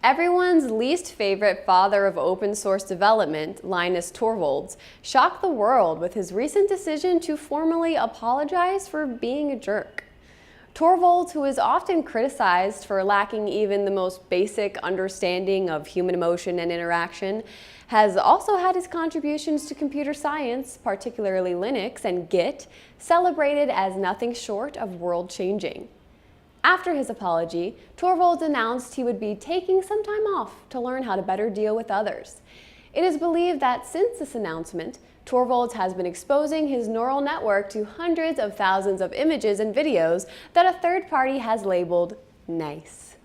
Everyone's least favorite father of open source development, Linus Torvalds, shocked the world with his recent decision to formally apologize for being a jerk. Torvalds, who is often criticized for lacking even the most basic understanding of human emotion and interaction, has also had his contributions to computer science, particularly Linux and Git, celebrated as nothing short of world-changing. After his apology, Torvalds announced he would be taking some time off to learn how to better deal with others. It is believed that since this announcement, Torvalds has been exposing his neural network to hundreds of thousands of images and videos that a third party has labeled nice.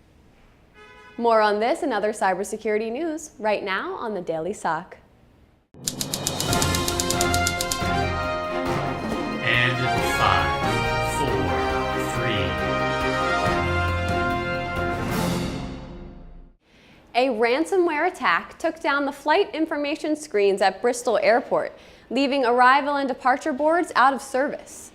More on this and other cybersecurity news right now on the Daily SOC. And 5, 4, 3. A ransomware attack took down the flight information screens at Bristol Airport, leaving arrival and departure boards out of service.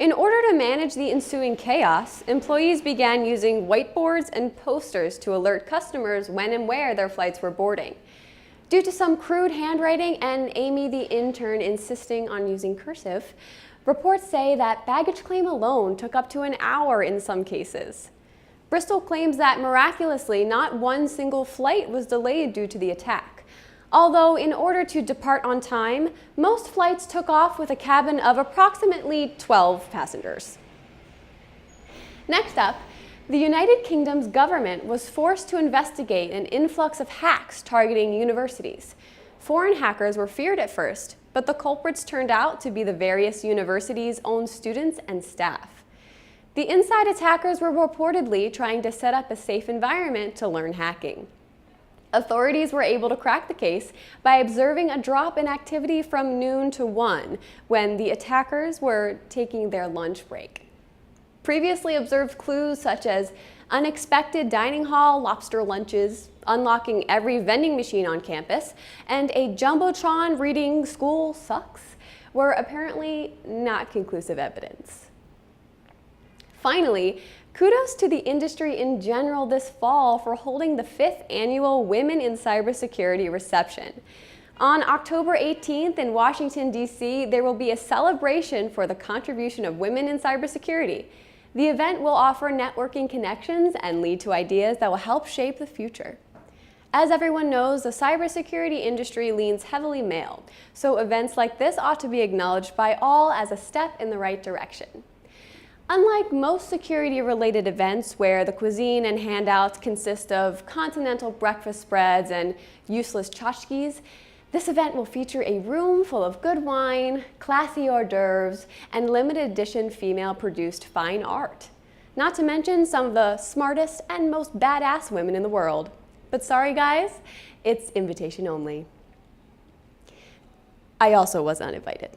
In order to manage the ensuing chaos, employees began using whiteboards and posters to alert customers when and where their flights were boarding. Due to some crude handwriting and Amy the intern insisting on using cursive, reports say that baggage claim alone took up to an hour in some cases. Bristol claims that miraculously not one single flight was delayed due to the attack. Although in order to depart on time, most flights took off with a cabin of approximately 12 passengers. Next up, the United Kingdom's government was forced to investigate an influx of hacks targeting universities. Foreign hackers were feared at first, but the culprits turned out to be the various universities' own students and staff. The inside attackers were reportedly trying to set up a safe environment to learn hacking. Authorities were able to crack the case by observing a drop in activity from noon to 1 when the attackers were taking their lunch break. Previously observed clues such as unexpected dining hall lobster lunches, unlocking every vending machine on campus, and a jumbotron reading "School Sucks" were apparently not conclusive evidence. Finally, kudos to the industry in general this fall for holding the 5th annual Women in Cybersecurity reception. On October 18th in Washington, D.C., there will be a celebration for the contribution of women in cybersecurity. The event will offer networking connections and lead to ideas that will help shape the future. As everyone knows, the cybersecurity industry leans heavily male, so events like this ought to be acknowledged by all as a step in the right direction. Unlike most security-related events where the cuisine and handouts consist of continental breakfast spreads and useless tchotchkes, this event will feature a room full of good wine, classy hors d'oeuvres, and limited edition female-produced fine art. Not to mention some of the smartest and most badass women in the world. But sorry guys, it's invitation only. I also was uninvited.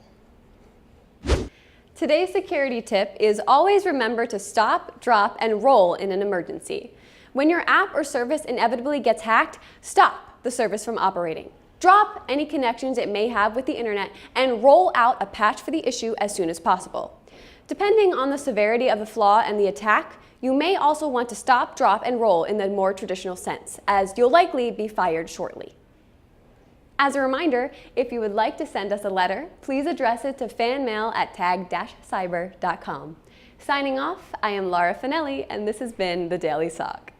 Today's security tip is always remember to stop, drop, and roll in an emergency. When your app or service inevitably gets hacked, stop the service from operating. Drop any connections it may have with the internet and roll out a patch for the issue as soon as possible. Depending on the severity of the flaw and the attack, you may also want to stop, drop, and roll in the more traditional sense, as you'll likely be fired shortly. As a reminder, if you would like to send us a letter, please address it to fanmail@tag-cyber.com. Signing off, I am Laura Finelli, and this has been the Daily SOC.